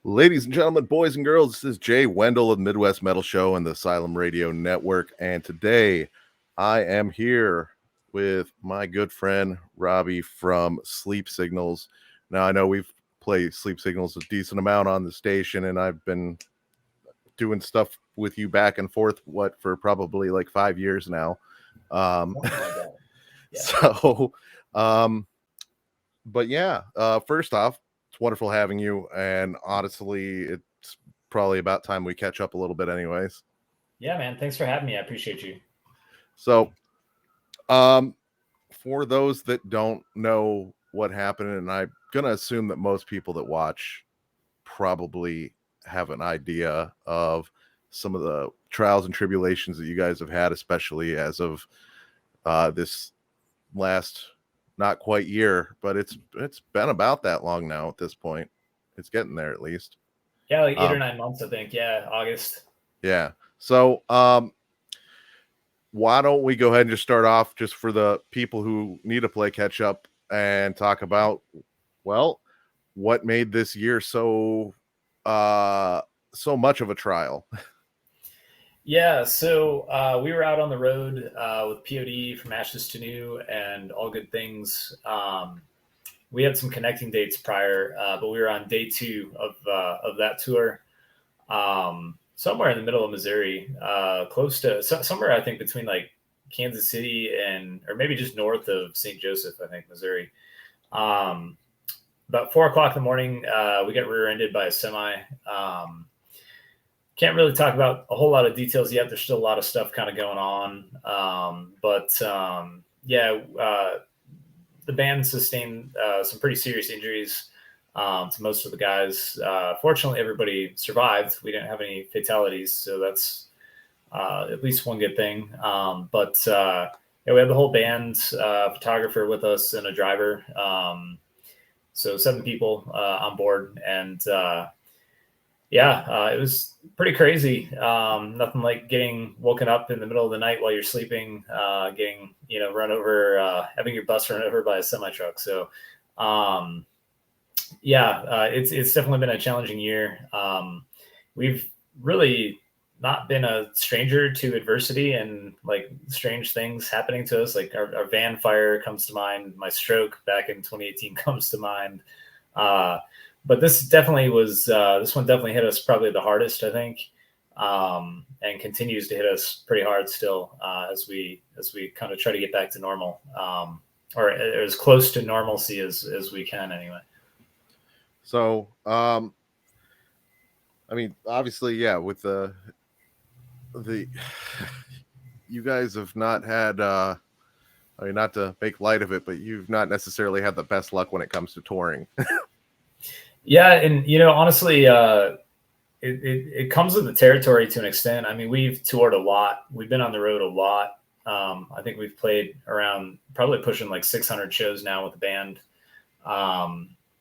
Ladies and gentlemen, boys and girls, this is Jay Wendell of the Midwest Metal Show and the Asylum Radio Network. And today I am here with my good friend Robbie from Sleep Signals. Now, I know we've played Sleep Signals a decent amount on the station, and I've been doing stuff with you back and forth, for probably like 5 years now. Yeah. So, but yeah, first off, it's wonderful having you, and honestly, it's probably about time we catch up a little bit anyways. Yeah, man. Thanks for having me. I appreciate you. So, for those that don't know what happened, and I'm gonna assume that most people that watch probably have an idea of some of the trials and tribulations that you guys have had, especially as of this last not quite year, but it's been about that long now at this point. It's getting there at least. Yeah, like 8 or 9 months, I think. Yeah, August. Yeah. So why don't we go ahead and just start off, just for the people who need to play catch up, and talk about, well, what made this year so much of a trial. Yeah, so we were out on the road with POD from Ashes to New and All Good Things. We had some connecting dates prior, but we were on day 2 of that tour, somewhere in the middle of Missouri, close to somewhere, I think, between like Kansas City or maybe just north of St. Joseph, I think, Missouri. About 4 o'clock in the morning, we got rear-ended by a semi. Can't really talk about a whole lot of details yet. There's still a lot of stuff kind of going on. The band sustained some pretty serious injuries to most of the guys. Fortunately, everybody survived. We didn't have any fatalities, so that's at least one good thing. We had the whole band, photographer with us, and a driver. So 7 people on board, and it was pretty crazy. Nothing like getting woken up in the middle of the night while you're sleeping, getting run over, having your bus run over by a semi truck. So it's definitely been a challenging year. We've really not been a stranger to adversity and like strange things happening to us. Like our van fire comes to mind. My stroke back in 2018 comes to mind. But this definitely was, this one definitely hit us probably the hardest, I think, and continues to hit us pretty hard still as we kind of try to get back to normal, or as close to normalcy as we can anyway. So, I mean, obviously, yeah, with the you guys have not had, I mean, not to make light of it, but you've not necessarily had the best luck when it comes to touring. Yeah, and honestly, it comes with the territory to an extent. I mean, we've toured a lot. We've been on the road a lot. I think we've played around, probably pushing like 600 shows now with the band.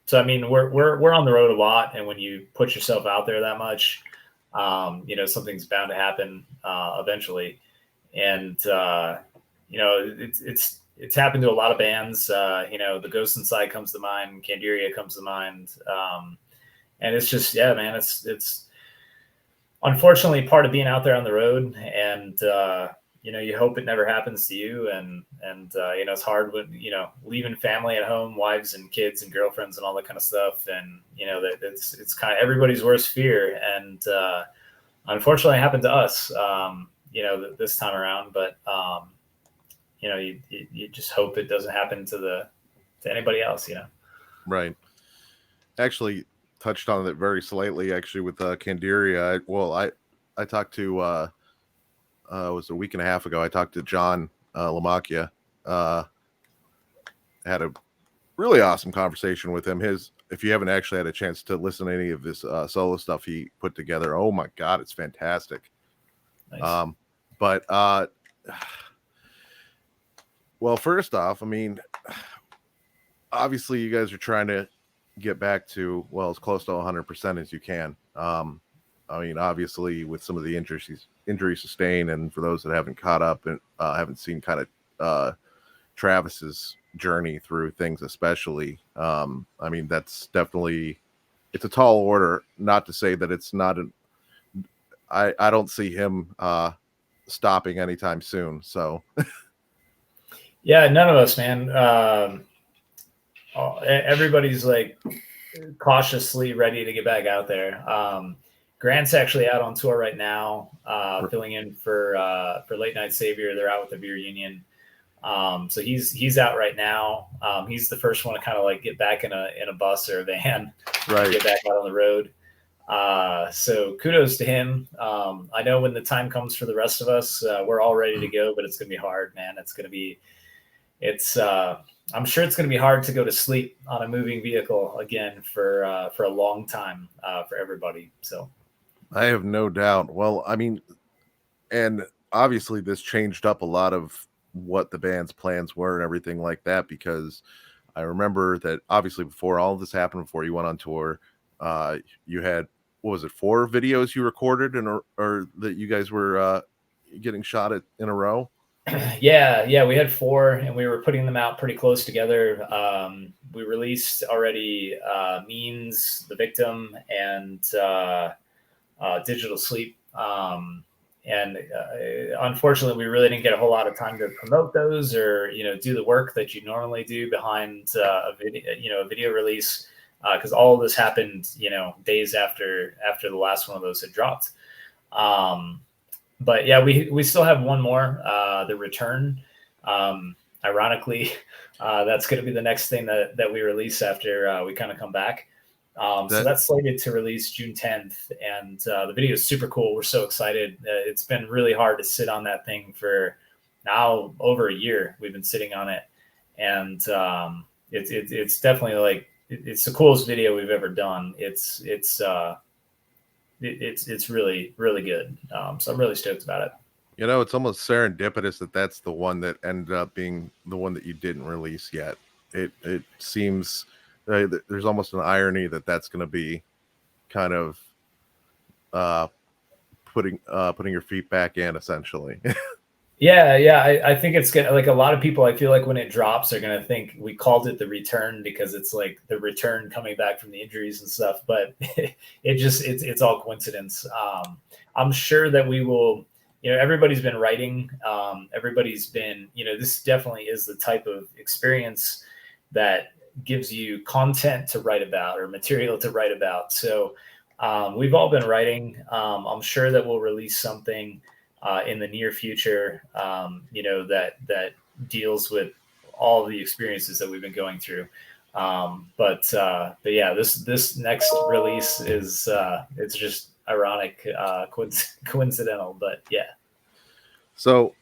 So I mean, we're on the road a lot, and when you put yourself out there that much, something's bound to happen eventually. And it's happened to a lot of bands. The Ghost Inside comes to mind, Candiria comes to mind. And it's just, yeah, man, it's unfortunately part of being out there on the road. And, you hope it never happens to you. And it's hard when, leaving family at home, wives and kids and girlfriends and all that kind of stuff. And, that it's kind of everybody's worst fear. And unfortunately it happened to us, this time around, but, you just hope it doesn't happen to anybody else, Right. Actually touched on it very slightly, actually, with Candiria. I talked to, it was a week and a half ago. I talked to John Lamacchia. Had a really awesome conversation with him. If you haven't actually had a chance to listen to any of his solo stuff he put together, oh my God, it's fantastic. Nice. Well, first off, I mean, obviously you guys are trying to get back to, as close to 100% as you can. I mean, obviously with some of the injuries sustained, and for those that haven't caught up and haven't seen kind of Travis's journey through things, especially, I mean, that's definitely it's a tall order. Not to say that it's not an. I don't see him stopping anytime soon. So Yeah, none of us, man. Everybody's like cautiously ready to get back out there. Grant's actually out on tour right now, filling in for Late Night Savior. They're out with the Beer Union. So he's out right now. He's the first one to kind of like get back in a bus or a van, right, get back out on the road. So kudos to him. I know when the time comes for the rest of us, we're all ready to go, but it's gonna be hard, man. I'm sure it's gonna be hard to go to sleep on a moving vehicle again for a long time for everybody. So I have no doubt. Well, I mean, and obviously this changed up a lot of what the band's plans were and everything like that, because I remember that obviously before all of this happened, before you went on tour, you had, what was it, 4 videos you recorded and or that you guys were getting shot at in a row? yeah, we had 4 and we were putting them out pretty close together. We released already Means, The Victim, and Digital Sleep. And unfortunately, we really didn't get a whole lot of time to promote those or do the work that you normally do behind a video release, because all of this happened days after the last one of those had dropped. But yeah, we still have one more, The Return. Ironically, that's going to be the next thing that we release after we kind of come back. So that's slated to release June 10th, and the video is super cool. We're so excited. It's been really hard to sit on that thing for now over a year. We've been sitting on it, and it's definitely like it's the coolest video we've ever done. It's really, really good. So I'm really stoked about it. It's almost serendipitous that that's the one that ended up being the one that you didn't release yet. It seems there's almost an irony that that's going to be kind of putting your feet back in, essentially. Yeah. I think it's gonna, like, a lot of people, I feel like when it drops, are gonna think we called it The Return because it's like the return coming back from the injuries and stuff. But it's all coincidence. I'm sure that we will. Everybody's been writing. Everybody's been. This definitely is the type of experience that gives you content to write about or material to write about. So we've all been writing. I'm sure that we'll release something in the near future, that deals with all the experiences that we've been going through. But yeah, this next release is it's just ironic, coincidental, but yeah. So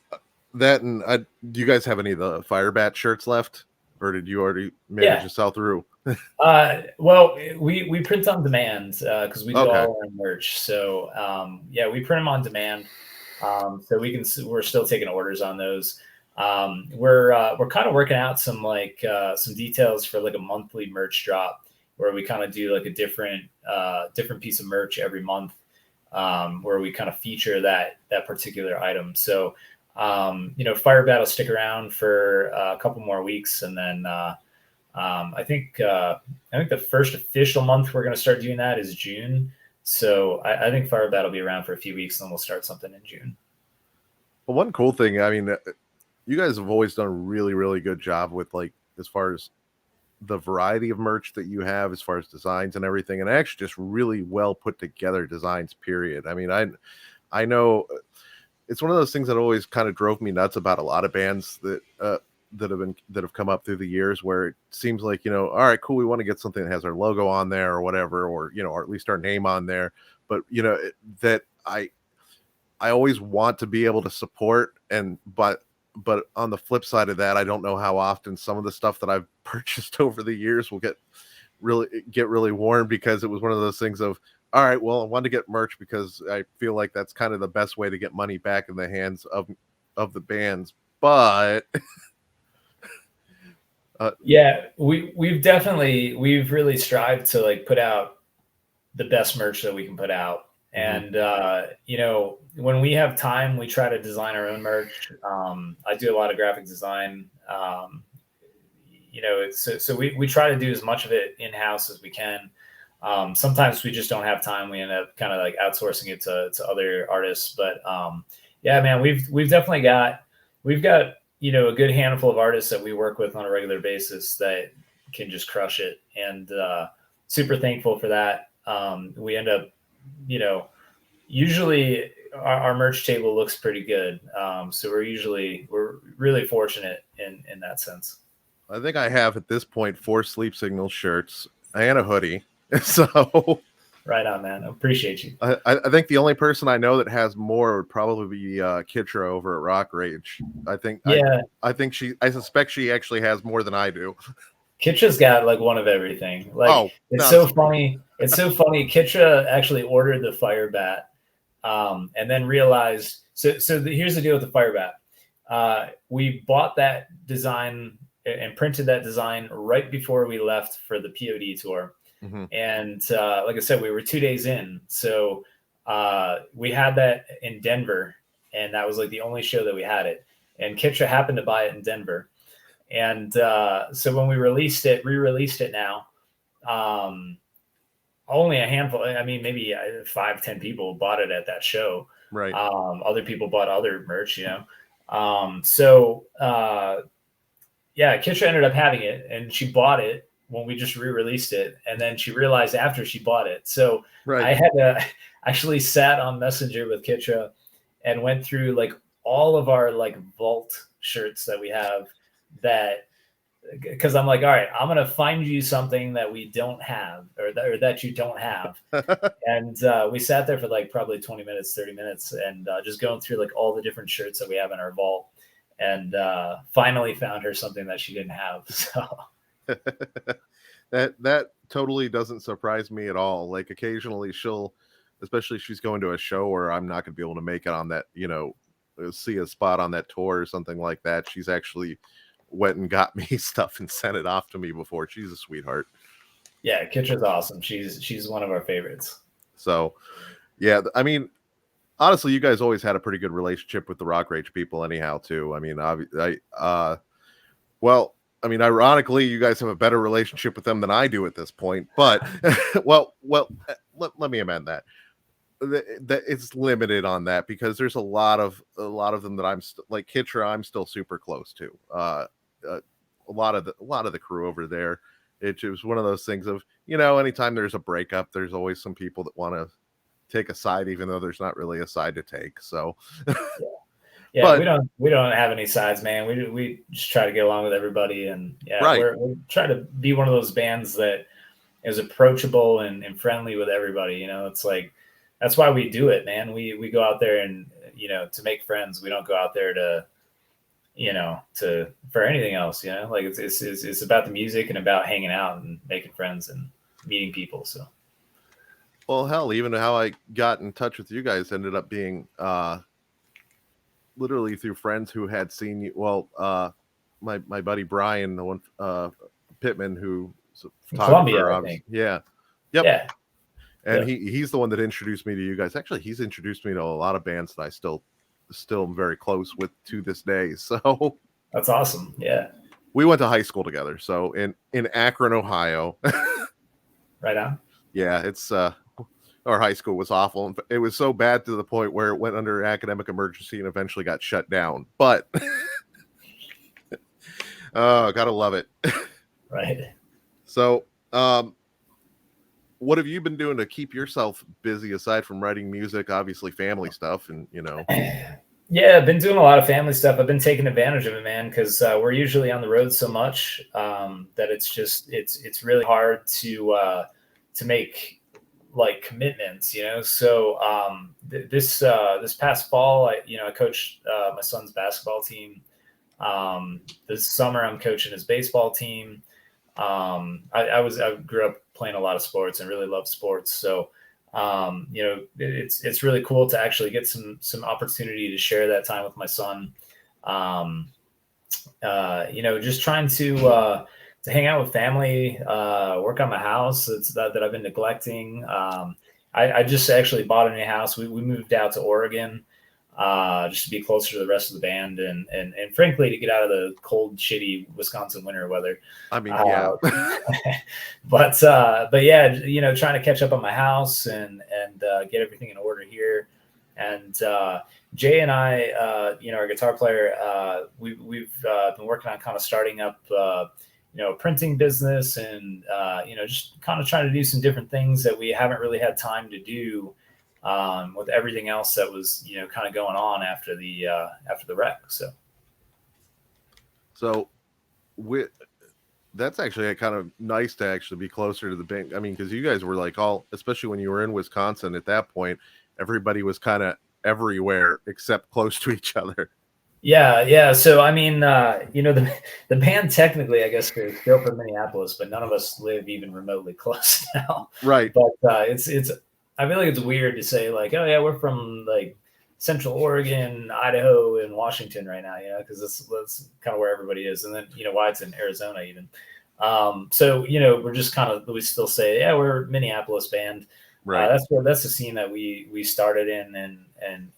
that, and do you guys have any of the Firebat shirts left, or did you already manage to sell through? Well, we print on demand because we do Okay. all our merch. So yeah, we print them on demand. So we're still taking orders on those. We're kind of working out some details for like a monthly merch drop where we kind of do like a different piece of merch every month, where we kind of feature that particular item. So Fire Battle stick around for a couple more weeks, and then I think the first official month we're going to start doing that is June. So I think Fire Battle will be around for a few weeks, and then we'll start something in June. Well, one cool thing, I mean, you guys have always done a really, really good job with, like, as far as the variety of merch that you have, as far as designs and everything, and actually just really well put together designs, period. I mean, I know it's one of those things that always kind of drove me nuts about a lot of bands that have come up through the years, where it seems like, all right, cool, we want to get something that has our logo on there or whatever, or or at least our name on there, but that I always want to be able to support, but on the flip side of that, I don't know how often some of the stuff that I've purchased over the years will get really worn, because it was one of those things of, all right, well, I want to get merch because I feel like that's kind of the best way to get money back in the hands of the bands, but yeah, we've really strived to like put out the best merch that we can put out. And when we have time, we try to design our own merch. I do a lot of graphic design. So we try to do as much of it in-house as we can. Sometimes we just don't have time. We end up kind of like outsourcing it to other artists. But yeah, man, we've definitely got a good handful of artists that we work with on a regular basis that can just crush it, and super thankful for that. We end up, usually our merch table looks pretty good. So we're really fortunate in that sense. I think I have at this point 4 Sleep Signal shirts and a hoodie. So Right on, man. I appreciate you. I think the only person I know that has more would probably be Kitra over at Rock Rage. Yeah, I suspect she actually has more than I do. Kitra's got like one of everything. Like Oh, it's no. so funny. It's so funny. Kitra actually ordered the fire bat, and then realized. Here's the deal with the fire bat. We bought that design and printed that design right before we left for the POD tour. Mm-hmm. And like I said, we were 2 days in. So we had that in Denver, and that was like the only show that we had it. And Kitra happened to buy it in Denver. And so when we re-released it now, only a handful, I mean, maybe 5-10 people bought it at that show. Right. Other people bought other merch, Yeah, Kitra ended up having it, and she bought it when we just re-released it, and then she realized after she bought it. So right. I had to actually sat on Messenger with Kitra and went through like all of our like vault shirts that we have, that because I'm like, all right, I'm gonna find you something that we don't have, or that you don't have. And we sat there for like probably 20 minutes, 30 minutes, and just going through like all the different shirts that we have in our vault, and finally found her something that she didn't have. So that totally doesn't surprise me at all. Like occasionally especially if she's going to a show where I'm not going to be able to make it on that, see a spot on that tour or something like that. She's actually went and got me stuff and sent it off to me before. She's a sweetheart. Yeah, Kitra's awesome. She's one of our favorites. So, yeah, I mean, honestly, you guys always had a pretty good relationship with the Rock Rage people anyhow, too. I mean, ironically, you guys have a better relationship with them than I do at this point. But, let me amend that. That it's limited on that, because there's a lot of them that I'm like Kitra, I'm still super close to. A lot of the crew over there. It was one of those things of, anytime there's a breakup, there's always some people that want to take a side, even though there's not really a side to take. So yeah, but, we don't have any sides, man. We just try to get along with everybody, and right. we try to be one of those bands that is approachable and friendly with everybody. It's like, that's why we do it, man. We go out there and, to make friends. We don't go out there to for anything else, like it's about the music and about hanging out and making friends and meeting people. So, well, hell, even how I got in touch with you guys ended up being literally through friends who had seen you. Well, my buddy Brian, the one Pittman, who's a photographer, Columbia, I think. Yeah. Yep. Yeah. And he's the one that introduced me to you guys. Actually, he's introduced me to a lot of bands that I still am very close with to this day. So that's awesome. Yeah. We went to high school together. So in Akron, Ohio. Right on. Yeah, it's our high school was awful. It was so bad to the point where it went under academic emergency and eventually got shut down. But gotta love it. Right. So what have you been doing to keep yourself busy aside from writing music? Obviously, family stuff, and Yeah, I've been doing a lot of family stuff. I've been taking advantage of it, man, because we're usually on the road so much that it's really hard to make like commitments, So this past fall, I coached my son's basketball team. This summer, I'm coaching his baseball team. I grew up playing a lot of sports and really loved sports. So, it's really cool to actually get some opportunity to share that time with my son. Just trying to hang out with family, work on my house that I've been neglecting. I just actually bought a new house. We moved out to Oregon. just to be closer to the rest of the band, and frankly to get out of the cold, shitty Wisconsin winter weather. I mean, yeah. But yeah, trying to catch up on my house and get everything in order here. And Jay and I, our guitar player, we've been working on kind of starting up, a printing business, and just kind of trying to do some different things that we haven't really had time to do with everything else that was kind of going on after the wreck. So that's actually kind of nice to actually be closer to the bank. I mean, because you guys were like especially when you were in Wisconsin at that point, everybody was kind of everywhere except close to each other. Yeah. So I mean, the band technically, I guess, is still from Minneapolis, but none of us live even remotely close now. Right. But it's I feel like it's weird to say like, oh yeah, we're from like Central Oregon, Idaho, and Washington right now, because that's kind of where everybody is, and then why it's in Arizona even. So we're just we still say, yeah, we're a Minneapolis band. Right. That's the scene that we started in, and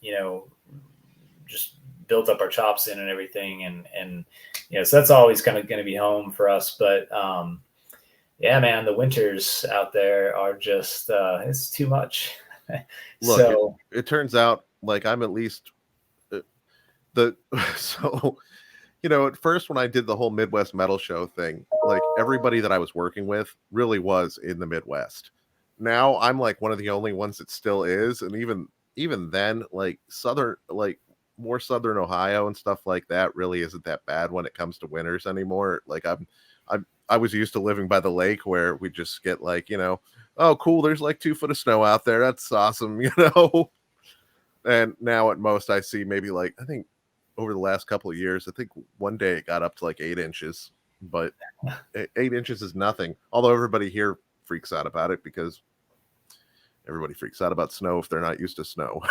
just built up our chops in and everything, and so that's always kind of going to be home for us. But yeah, man, the winters out there are just it's too much. Look, so it turns out like I'm at least so at first when I did the whole Midwest metal show thing, like everybody that I was working with really was in the Midwest. Now I'm like one of the only ones that still is, and even then, like more southern Ohio and stuff like that really isn't that bad when it comes to winters anymore. Like I was used to living by the lake where we just get like, oh cool, there's like 2 foot of snow out there. That's awesome, And now at most I see maybe like, I think over the last couple of years, I think one day it got up to like 8 inches, but 8 inches is nothing. Although everybody here freaks out about it because everybody freaks out about snow if they're not used to snow.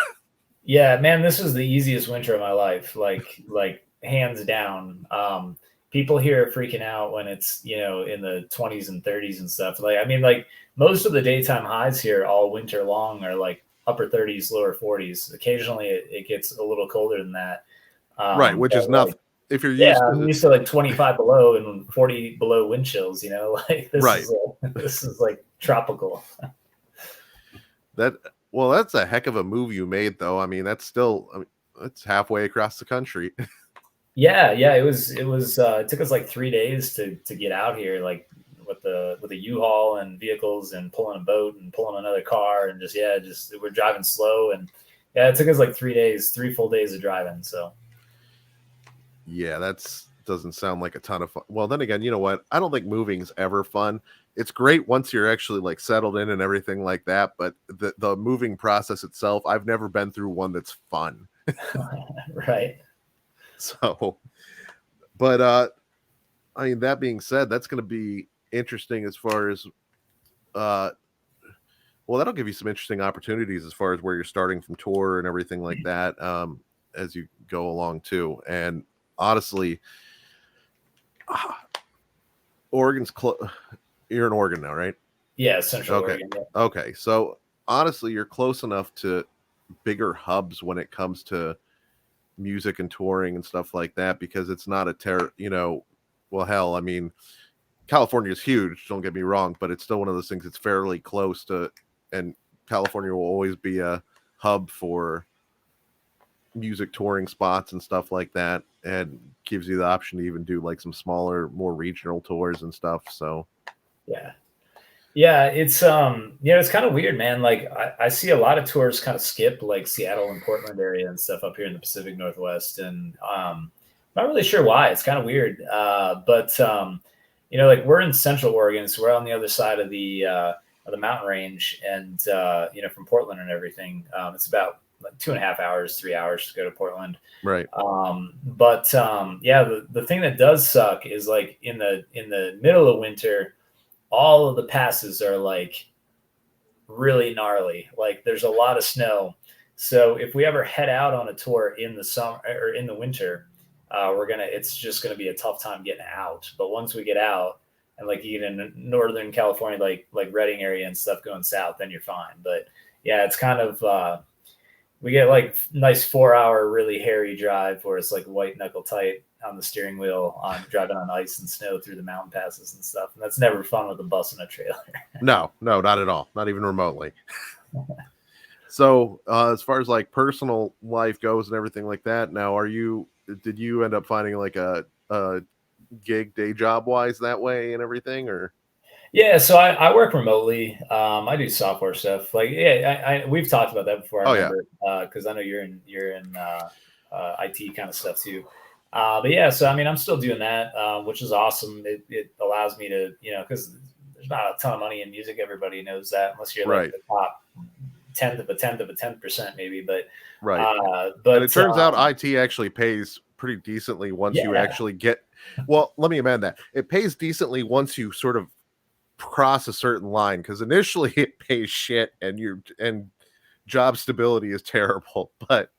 Yeah, man, this is the easiest winter of my life, like hands down. People here are freaking out when it's in the 20s and 30s and stuff. Like, I mean, like most of the daytime highs here all winter long are like upper 30s, lower 40s. Occasionally, it gets a little colder than that. Right, which is nothing. If you're used I'm used to like 25 below and 40 below wind chills. Like this right. This is like tropical. Well, that's a heck of a move you made, though. I mean, that's halfway across the country. Yeah. It took us like 3 days to get out here, like with the U-Haul and vehicles and pulling a boat and pulling another car and just we're driving slow, and it took us like 3 days, 3 full days of driving. So yeah, doesn't sound like a ton of fun. Well, then again, you know what? I don't think moving's ever fun. It's great once you're actually like settled in and everything like that, but the moving process itself, I've never been through one that's fun. Right. So, but I mean, that being said, that's going to be interesting as far as well, that'll give you some interesting opportunities as far as where you're starting from tour and everything like that, as you go along too. And honestly, Oregon's you're in Oregon now, right? Yeah, Central okay. Oregon. Yeah. Okay, so honestly, you're close enough to bigger hubs when it comes to music and touring and stuff like that, because it's not well, hell, I mean, California is huge, don't get me wrong, but it's still one of those things that's fairly close to, and California will always be a hub for music touring spots and stuff like that, and gives you the option to even do like some smaller, more regional tours and stuff. So yeah, it's it's kind of weird, man. Like I see a lot of tours kind of skip like Seattle and Portland area and stuff up here in the Pacific Northwest, and not really sure why. It's kind of weird, but like we're in Central Oregon, so we're on the other side of the mountain range, and from Portland and everything, it's about like 2.5 hours, 3 hours to go to Portland. Right. But the thing that does suck is like in the middle of winter, all of the passes are like really gnarly. Like there's a lot of snow. So if we ever head out on a tour in the summer or in the winter, it's just gonna be a tough time getting out. But once we get out, and like even in Northern California, like Redding area and stuff going south, then you're fine. But yeah, it's kind of we get like nice 4 hour really hairy drive where it's like white knuckle tight on the steering wheel on driving on ice and snow through the mountain passes and stuff. And that's never fun with a bus and a trailer. No, not at all. Not even remotely. So, as far as like personal life goes and everything like that, now did you end up finding like a gig day job wise that way and everything, or? Yeah, so I work remotely. I do software stuff. Like, yeah, we've talked about that before. I Oh yeah, remember because I know you're in IT kind of stuff too. But yeah, so I mean, I'm still doing that, which is awesome. It allows me to, because there's not a ton of money in music. Everybody knows that, unless you're like right, the top tenth of a 10%, maybe. But right. but And it turns out IT actually pays pretty decently once you yeah, actually get. Well, let me amend that. It pays decently once you sort of cross a certain line, because initially it pays shit and job stability is terrible. But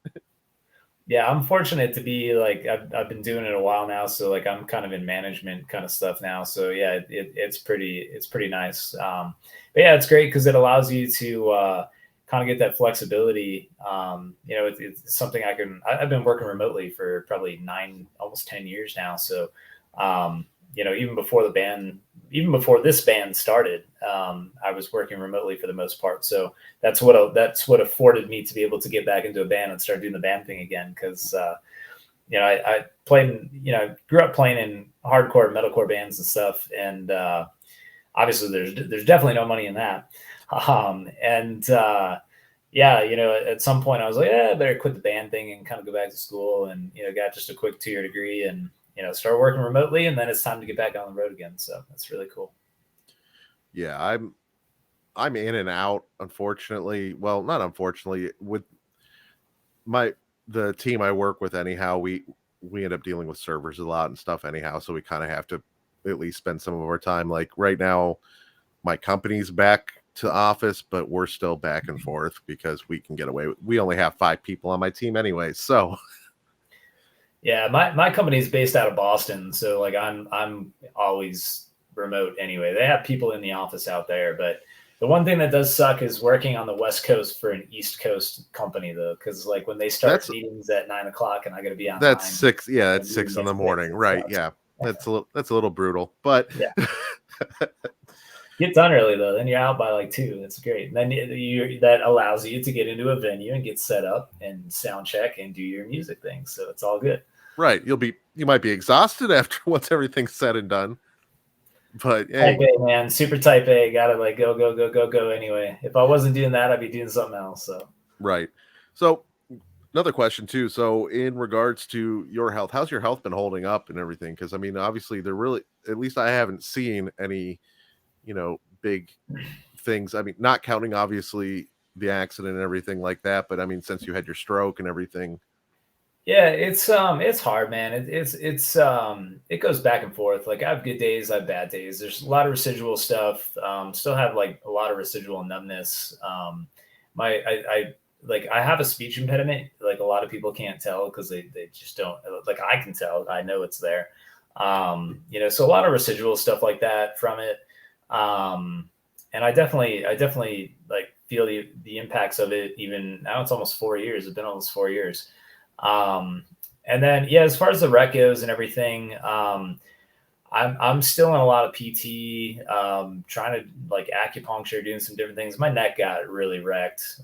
yeah, I'm fortunate to be like I've been doing it a while now, so like I'm kind of in management kind of stuff now. So yeah, it's pretty nice. But yeah, it's great because it allows you to kind of get that flexibility. It's something I've been working remotely for probably 9, almost 10 years now. So even before this band started, I was working remotely for the most part. So that's what afforded me to be able to get back into a band and start doing the band thing again. Because I played, grew up playing in hardcore metalcore bands and stuff, and obviously there's definitely no money in that. At some point I was like, I better quit the band thing and kind of go back to school, and got just a quick 2-year degree and start working remotely, and then it's time to get back on the road again. So that's really cool. yeah, I'm in and out, unfortunately. Well, not unfortunately, with the team I work with anyhow, we end up dealing with servers a lot and stuff anyhow, so we kind of have to at least spend some of our time. Like right now, my company's back to office, but we're still back and forth because we can get away we only have 5 people on my team anyway, so Yeah, my company is based out of Boston, so like I'm always remote anyway. They have people in the office out there, but the one thing that does suck is working on the West Coast for an East Coast company, though, because like when they start meetings at 9 o'clock and I got to be online. That's 6. Yeah, that's 6 in the morning, right? Yeah, that's a little brutal, but yeah. Get done early though, then you're out by like 2. That's great. And then that allows you to get into a venue and get set up and sound check and do your music thing. So it's all good. Right. You might be exhausted after once everything's said and done. But hey, type A, man, super type A, gotta like go anyway. If I wasn't doing that, I'd be doing something else. So right. So another question too. So in regards to your health, how's your health been holding up and everything? Because I mean, obviously, at least I haven't seen any, big things. I mean, not counting obviously the accident and everything like that, but I mean, since you had your stroke and everything. Yeah, it's hard, man. It goes back and forth. Like I have good days, I have bad days. There's a lot of residual stuff. Still have like a lot of residual numbness. I have a speech impediment. Like a lot of people can't tell because they just don't. Like I can tell. I know it's there. So a lot of residual stuff like that from it. And I definitely like feel the impacts of it. Even now, it's almost 4 years. It's been almost 4 years. And then, yeah, as far as the rec goes and everything, I'm still in a lot of PT, trying to like acupuncture, doing some different things. My neck got really wrecked.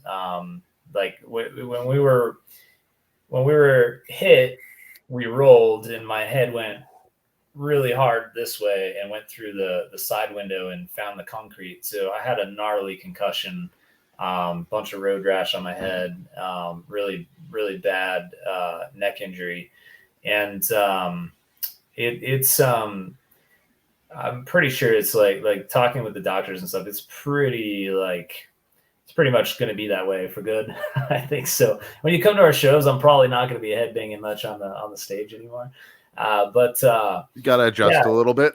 Like when we were hit, we rolled and my head went really hard this way and went through the side window and found the concrete. So I had a gnarly concussion, bunch of road rash on my head, really, really bad neck injury. And I'm pretty sure it's like talking with the doctors and stuff, it's pretty much going to be that way for good. I think so. When you come to our shows, I'm probably not going to be headbanging much on the stage anymore. But you got to adjust a little bit.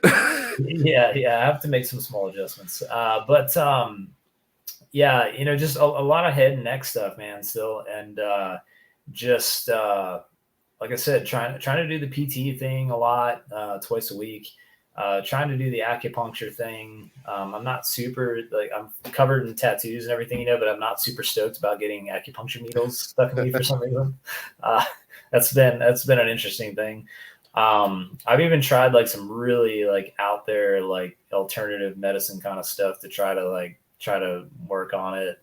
yeah. I have to make some small adjustments. Just a lot of head and neck stuff, man, still. And like I said, trying to do the PT thing a lot, twice a week. Trying to do the acupuncture thing. I'm not super like I'm covered in tattoos and everything, but I'm not super stoked about getting acupuncture needles stuck in me for some reason. That's been an interesting thing. I've even tried like some really like out there like alternative medicine kind of stuff to try to work on it.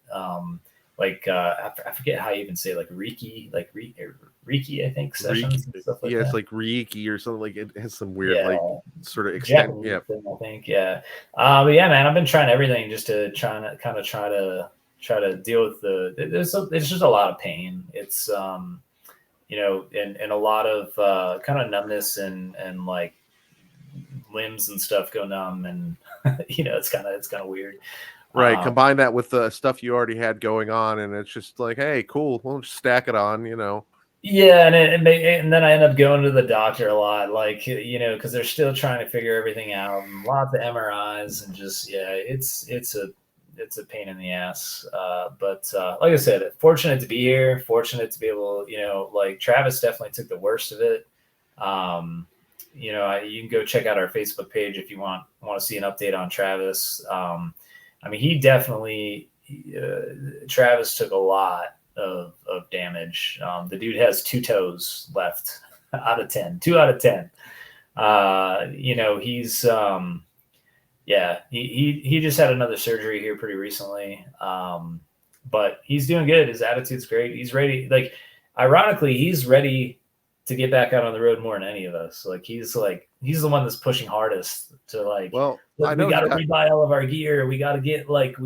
I forget how you even say like Reiki, I think sessions and stuff like yeah, that. it's like Reiki or something. Like it has some weird Yeah, like sort of extent. Japanese Yeah, thing, I think. Yeah, but yeah, man, I've been trying everything just to try to deal with it's just a lot of pain. It's and a lot of kind of numbness and like limbs and stuff go numb, and it's kind of weird. right. Um, Combine that with the stuff you already had going on, and it's just like, hey, cool. We'll just stack it on. Yeah, and then I end up going to the doctor a lot, like because they're still trying to figure everything out, and lots of MRIs, and just it's a pain in the ass. But like I said, fortunate to be here, fortunate to be able, like Travis definitely took the worst of it. You can go check out our Facebook page if you want to see an update on Travis. I mean, he definitely Travis took a lot of damage. The dude has 2 toes left out of 10, 2 out of 10. He's he just had another surgery here pretty recently. But he's doing good. His attitude's great. He's ready. Like, ironically, he's ready to get back out on the road more than any of us. He's the one that's pushing hardest to Well, look, we got to rebuy all of our gear. We got to get merch.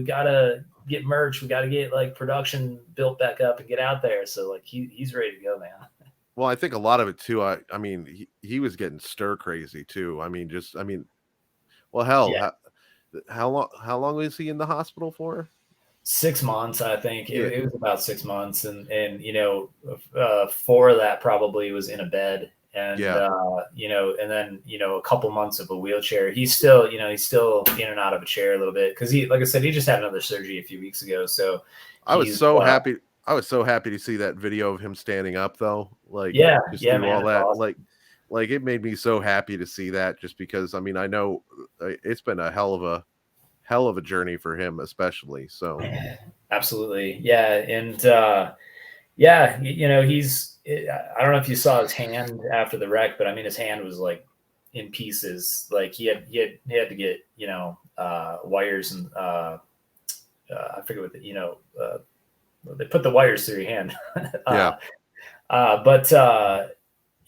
We got to get like production built back up and get out there. So he's ready to go, man. Well, I think a lot of it too. I mean, he was getting stir crazy too. Well, hell, Yeah. how long was he in the hospital for? 6 months, I think. Yeah. It was about 6 months, and 4 of that probably was in a bed, and and then a couple months of a wheelchair. He's still in and out of a chair a little bit because like I said, he just had another surgery a few weeks ago. So I was so happy. I was so happy to see that video of him standing up, though. All that. Awesome. Like it made me so happy to see that, just because I mean I know it's been a hell of a journey for him, especially. So absolutely, yeah, and he's. I don't know if you saw his hand after the wreck, but I mean his hand was like in pieces. Like he had to get wires and I forget what they put the wires through your hand.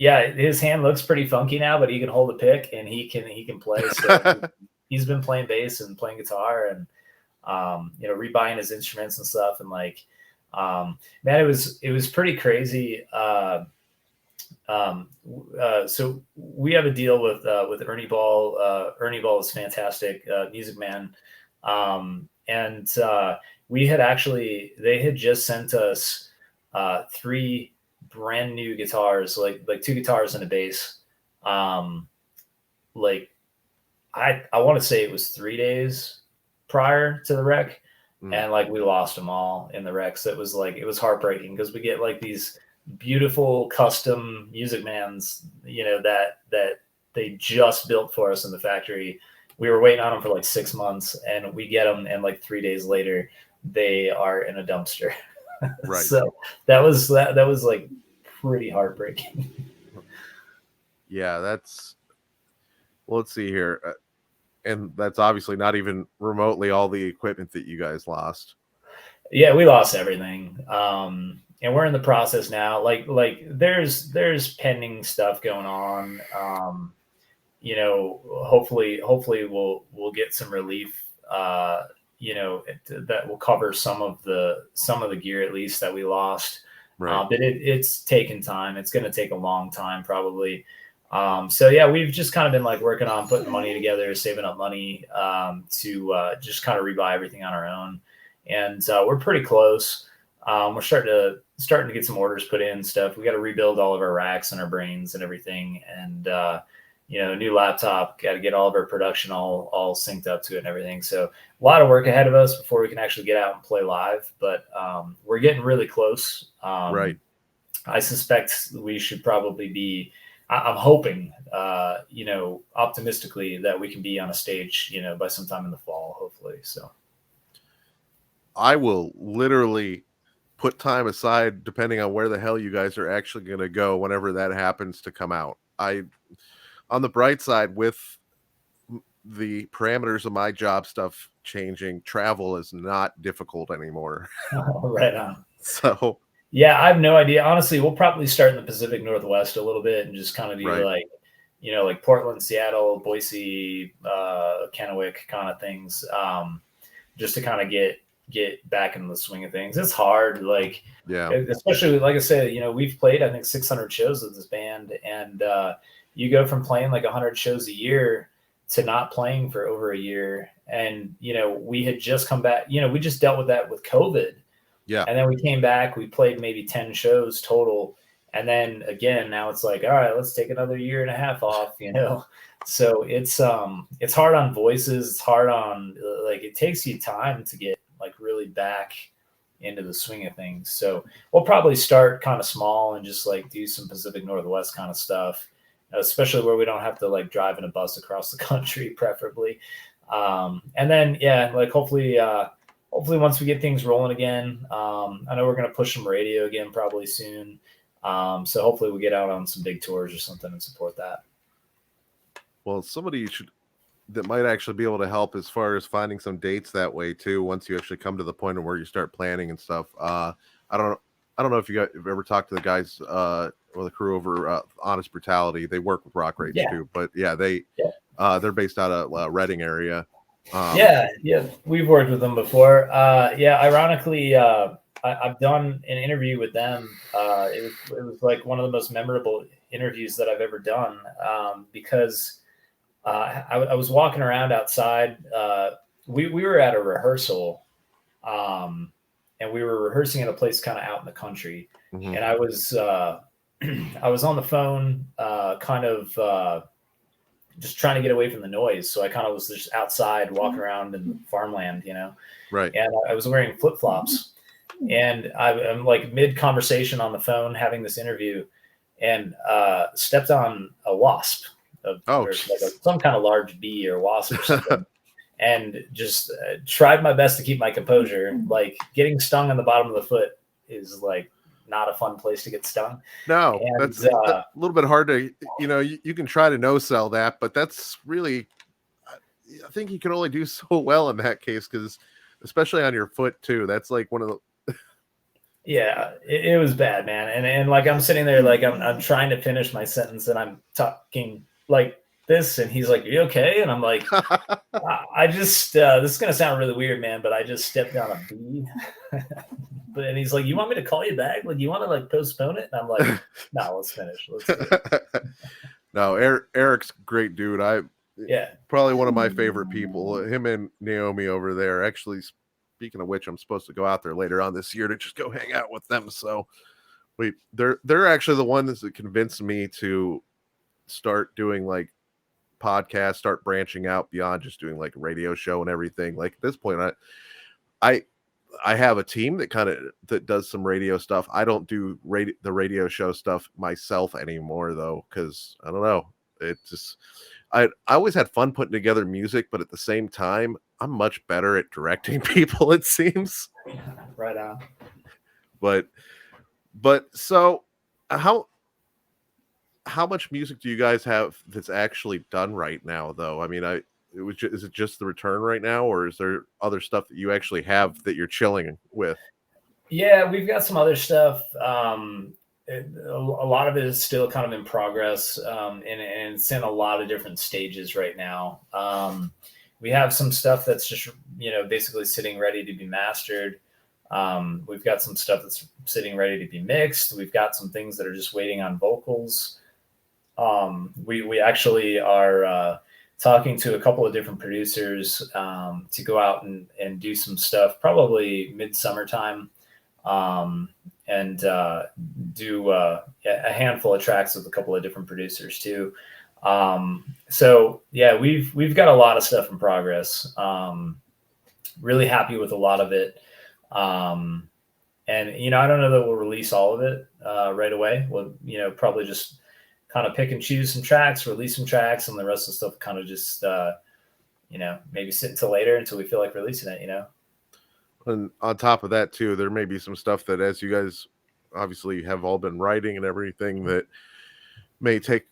His hand looks pretty funky now, but he can hold a pick and he can play. So he's been playing bass and playing guitar and rebuying his instruments and stuff. And man, it was pretty crazy. So we have a deal with Ernie Ball. Ernie Ball is fantastic, music man. They had just sent us 3 brand new guitars, like 2 guitars and a bass. I want to say it was 3 days prior to the wreck, and we lost them all in the wreck. So it was heartbreaking because we get like these beautiful custom Music Mans, that they just built for us in the factory. We were waiting on them for like 6 months, and we get them, and like 3 days later, they are in a dumpster. Right. So that was like pretty heartbreaking. Yeah, let's see here. And that's obviously not even remotely all the equipment that you guys lost. Yeah, we lost everything. And we're in the process now. Like there's pending stuff going on. Hopefully we'll get some relief. That will cover some of the gear at least that we lost. Right. But it's taken time. It's going to take a long time probably. So yeah, we've just kind of been like working on putting money together, saving up money to just kind of rebuy everything on our own. And we're pretty close. We're starting to get some orders put in and stuff. We got to rebuild all of our racks and our brains and everything. And new laptop, got to get all of our production all synced up to it and everything. So a lot of work ahead of us before we can actually get out and play live. But we're getting really close. Right. I suspect we should probably be I'm hoping, optimistically that we can be on a stage, by sometime in the fall, hopefully. So. I will literally put time aside depending on where the hell you guys are actually going to go whenever that happens to come out. On the bright side, with the parameters of my job stuff changing, travel is not difficult anymore. Right on. So yeah, I have no idea. Honestly, we'll probably start in the Pacific Northwest a little bit and just kind of do right. like Portland, Seattle, Boise, Kennewick kind of things, just to kind of get back into the swing of things. It's hard, Yeah. especially like I said, we've played I think 600 shows with this band, and you go from playing like 100 shows a year to not playing for over a year, and we had just come back. We just dealt with that with COVID. Yeah. And then we came back, we played maybe 10 shows total. And then again, now it's like, all right, let's take another year and a half off, So it's hard on voices. It's hard on, it takes you time to get like really back into the swing of things. So we'll probably start kind of small and just like do some Pacific Northwest kind of stuff, especially where we don't have to like drive in a bus across the country, preferably. And then, yeah, like hopefully once we get things rolling again, I know we're going to push some radio again probably soon. So hopefully we get out on some big tours or something and support that. Well, somebody that might actually be able to help as far as finding some dates that way too. Once you actually come to the point of where you start planning and stuff. I don't know if you guys have ever talked to the guys or the crew over Honest Brutality. They work with Rock Rage too, but yeah, they're based out of Reading area. Yeah, we've worked with them before. Ironically, I've done an interview with them. It was like one of the most memorable interviews that I've ever done, because I was walking around outside. We were at a rehearsal, and we were rehearsing at a place kind of out in the country. Mm-hmm. And I was I was on the phone, kind of just trying to get away from the noise. So I kind of was just outside walking around in farmland, Right. And I was wearing flip-flops, and I'm like mid conversation on the phone having this interview, and stepped on a wasp, some kind of large bee or wasp or something. And just tried my best to keep my composure. Like getting stung on the bottom of the foot is like not a fun place to get stung. No, and, that's a little bit hard to, you can try to no sell that, but that's really, I think you can only do so well in that case, because especially on your foot too, that's like one of the. Yeah, it was bad, man. And like, I'm sitting there, like I'm trying to finish my sentence and I'm talking like this. And he's like, "Are you okay?" And I'm like, I just, this is going to sound really weird, man, but I just stepped on a bee. And he's like, "You want me to call you back? Like, you want to like postpone it?" And I'm like, "No, let's finish. Let's do it." No, Eric's great dude. Probably one of my favorite people. Him and Naomi over there. Actually, speaking of which, I'm supposed to go out there later on this year to just go hang out with them. So they're actually the ones that convinced me to start doing like podcasts, start branching out beyond just doing like a radio show and everything. Like at this point, I have a team that does some radio stuff. I don't do the radio show stuff myself anymore though, because I don't know. It just I always had fun putting together music, but at the same time, I'm much better at directing people, it seems. Right on. But so how much music do you guys have that's actually done right now though? I mean, is it just the Return right now, or is there other stuff that you actually have that you're chilling with? Yeah, we've got some other stuff. A lot of it is still kind of in progress, and it's in a lot of different stages right now. We have some stuff that's just, basically sitting ready to be mastered. We've got some stuff that's sitting ready to be mixed. We've got some things that are just waiting on vocals. We actually are talking to a couple of different producers to go out and do some stuff, probably mid-summertime, and do a handful of tracks with a couple of different producers too. So yeah, we've got a lot of stuff in progress. Really happy with a lot of it. And I don't know that we'll release all of it right away. We'll probably just kind of pick and choose some tracks, release some tracks, and the rest of the stuff kind of just maybe sit until later until we feel like releasing it. And on top of that too, there may be some stuff that, as you guys obviously have all been writing and everything, that may take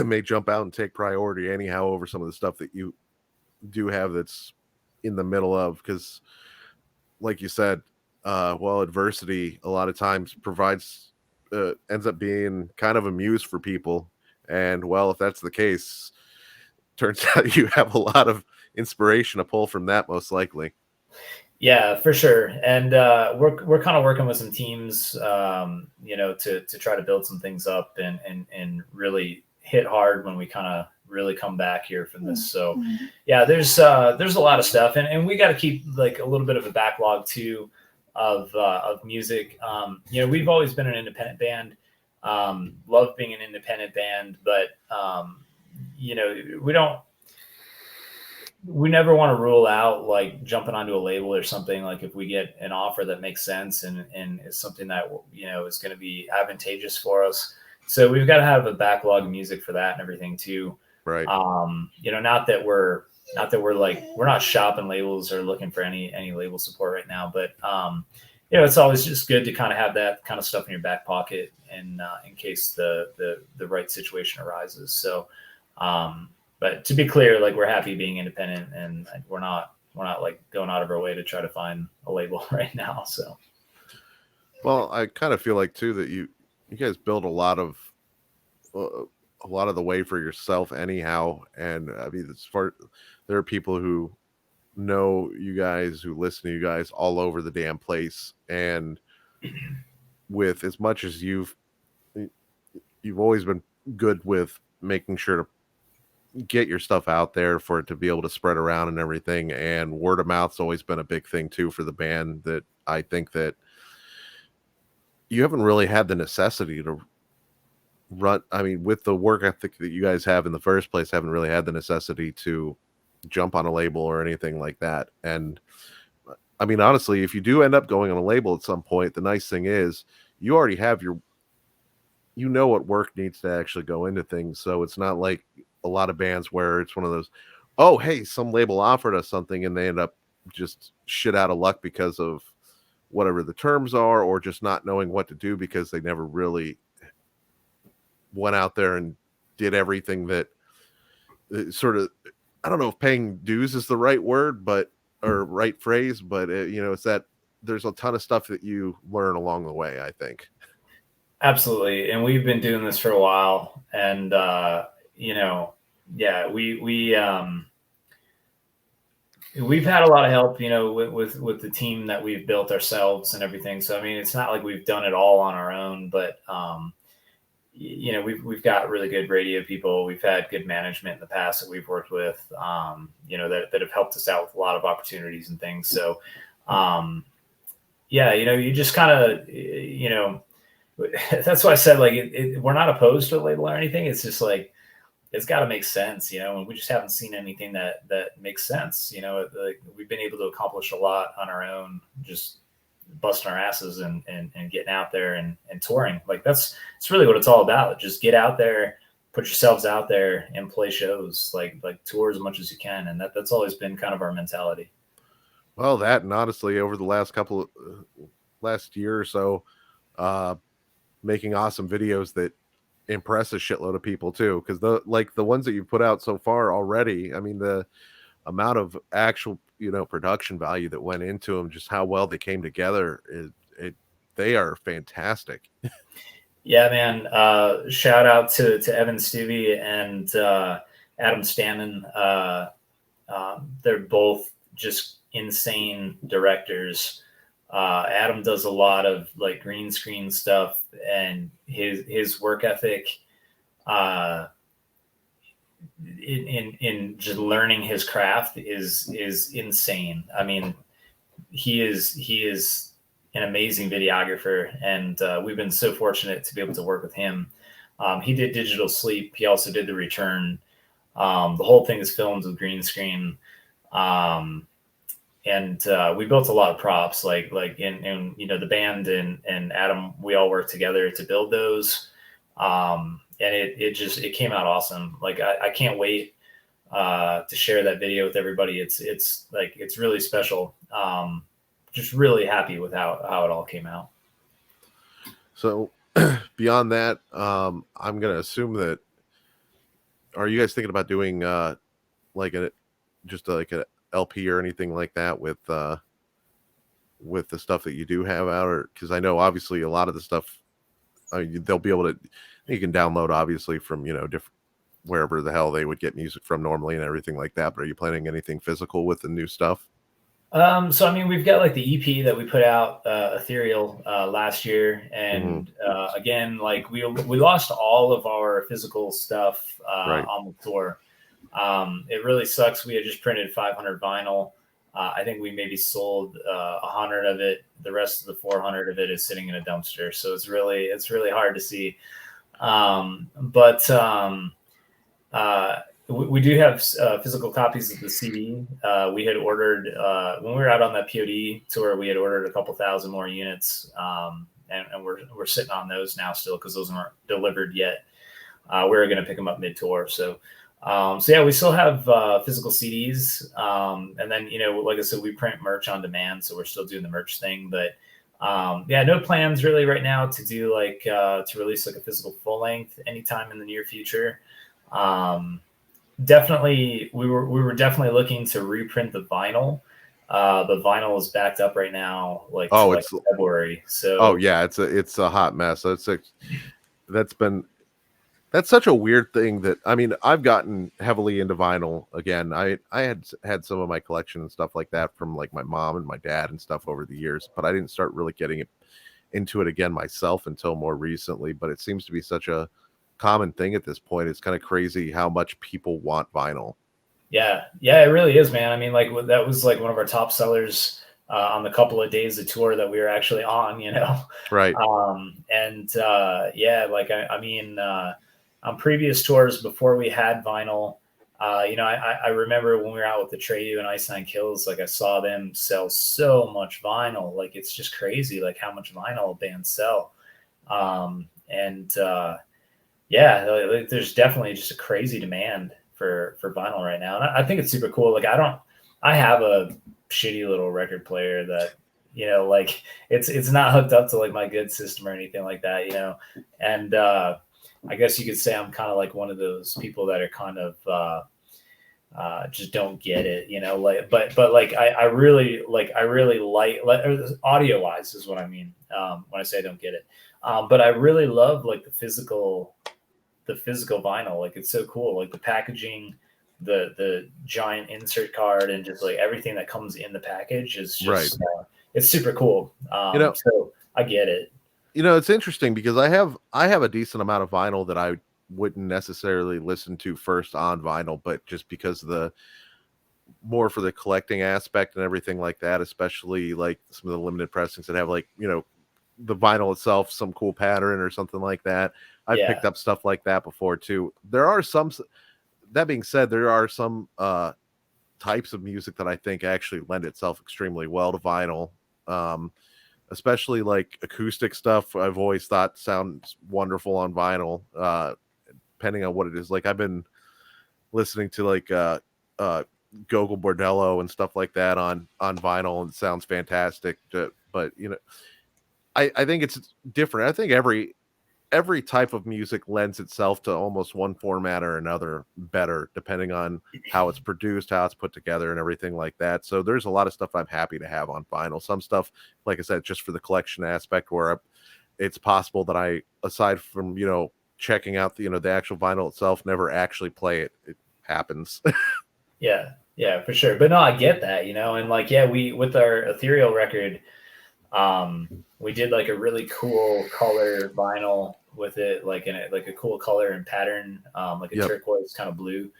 may jump out and take priority anyhow over some of the stuff that you do have that's in the middle of, because like you said, adversity a lot of times provides ends up being kind of a muse for people. And well, if that's the case, turns out you have a lot of inspiration to pull from that, most likely. Yeah, for sure. And we're kind of working with some teams, to try to build some things up and really hit hard when we kind of really come back here from this. So yeah, there's a lot of stuff, and we got to keep like a little bit of a backlog too of music. We've always been an independent band. Love being an independent band, but we never want to rule out like jumping onto a label or something. Like if we get an offer that makes sense and is something that is going to be advantageous for us. So we've got to have a backlog of music for that and everything too. Right. Not that we're like, we're not shopping labels or looking for any label support right now, but it's always just good to kind of have that kind of stuff in your back pocket and in case the right situation arises. So, but to be clear, like we're happy being independent, and we're not like going out of our way to try to find a label right now. So, well, I kind of feel like too that you guys build a lot of the way for yourself anyhow. And I mean, there are people who know you guys, who listen to you guys all over the damn place, and with as much as you've always been good with making sure to get your stuff out there for it to be able to spread around and everything, and word of mouth's always been a big thing too for the band, that I think that you haven't really had the necessity to run. I mean, with the work ethic that you guys have in the first place, haven't really had the necessity to jump on a label or anything like that. And I mean, honestly, if you do end up going on a label at some point, the nice thing is you already have what work needs to actually go into things. So it's not like a lot of bands where it's one of those, oh, hey, some label offered us something and they end up just shit out of luck because of whatever the terms are, or just not knowing what to do because they never really went out there and did everything that sort of, I don't know if paying dues is the right word, or right phrase, but it's that there's a ton of stuff that you learn along the way, I think. Absolutely. And we've been doing this for a while, and we've had a lot of help, with the team that we've built ourselves and everything. So, I mean, it's not like we've done it all on our own, but, we've got really good radio people. We've had good management in the past that we've worked with, that have helped us out with a lot of opportunities and things. So, you just kind of, that's why I said, like, we're not opposed to a label or anything. It's just like, it's got to make sense, and we just haven't seen anything that makes sense. Like, we've been able to accomplish a lot on our own, just busting our asses and getting out there and touring. Like, it's really what it's all about. Just get out there, put yourselves out there and play shows, like tour as much as you can. And that's always been kind of our mentality. Well, that, and honestly, over the last year or so, making awesome videos that impress a shitload of people too, because the ones that you've put out so far already, I mean, the amount of actual production value that went into them, just how well they came together, they are fantastic. Yeah, man. Shout out to Evan Stuvey and Adam Stanton. They're both just insane directors. Adam does a lot of like green screen stuff, and his work ethic in just learning his craft is insane. I mean, he is an amazing videographer, and we've been so fortunate to be able to work with him. He did Digital Sleep. He also did The Return. The whole thing is filmed with green screen. And we built a lot of props, like in the band and Adam, we all worked together to build those. And it came out awesome. Like I can't wait to share that video with everybody. It's really special. Just really happy with how it all came out. So beyond that, I'm gonna assume that, are you guys thinking about doing like a like a LP or anything like that with the stuff that you do have out? Or because I know obviously a lot of the stuff, they'll be able to, you can download obviously from different, wherever the hell they would get music from normally and everything like that. But are you planning anything physical with the new stuff? So I mean, we've got like the EP that we put out, Ethereal, last year, and again, like we lost all of our physical stuff Right. on the tour. It really sucks. We had just printed 500 vinyl. I think we maybe sold 100 of it. The rest of the 400 of it is sitting in a dumpster. So it's really hard to see. We do have physical copies of the CD. We had ordered when we were out on that POD tour. We had ordered a couple thousand more units, and we're sitting on those now still because those aren't delivered yet. We were going to pick them up mid tour, so yeah, we still have physical CDs, and then like I said, we print merch on demand, so we're still doing the merch thing. But yeah, no plans really right now to do like to release like a physical full length anytime in the near future. Definitely, we were definitely looking to reprint the vinyl. The vinyl is backed up right now, like to like February. So yeah, it's a hot mess. That's such a weird thing that, I mean, I've gotten heavily into vinyl again. I had some of my collection and stuff like that from like my mom and my dad and stuff over the years, but I didn't start really getting into it again myself until more recently. But it seems to be such a common thing at this point. It's kind of crazy how much people want vinyl. Yeah, it really is, man. I mean, like that was like one of our top sellers on the couple of days of tour that we were actually on, Right. Yeah, like I mean, on previous tours before we had vinyl, I remember when we were out with the Treyu and Ice Nine Kills, like I saw them sell so much vinyl. Like it's just crazy, like how much vinyl bands sell. Yeah, like, there's definitely just a crazy demand for vinyl right now, and I think it's super cool. Like I have a shitty little record player that like it's not hooked up to like my good system or anything like that, and I guess you could say I'm kind of like one of those people that are kind of just don't get it, like but like I really like audio wise is what I mean when I say I don't get it, but I really love like the physical vinyl. Like it's so cool, like the packaging, the giant insert card, and just like everything that comes in the package is just right. It's super cool. So I get it. It's interesting because I have a decent amount of vinyl that I wouldn't necessarily listen to first on vinyl, but just because more for the collecting aspect and everything like that, especially like some of the limited pressings that have like, the vinyl itself, some cool pattern or something like that. I've picked up stuff like that before too. That being said, there are some types of music that I think actually lend itself extremely well to vinyl. Especially like acoustic stuff, I've always thought sounds wonderful on vinyl, depending on what it is. Like I've been listening to like Gogol Bordello and stuff like that on vinyl, and it sounds fantastic. But I think it's different. I think every type of music lends itself to almost one format or another better, depending on how it's produced, how it's put together, and everything like that. So there's a lot of stuff I'm happy to have on vinyl. Some stuff, like I said, just for the collection aspect, where it's possible that I, aside from checking out the actual vinyl itself, never actually play it. It happens. Yeah, for sure. But no, I get that, and like we with our Ethereal record, we did like a really cool color vinyl with it, like in it, like a cool color and pattern, like a turquoise kind of blue,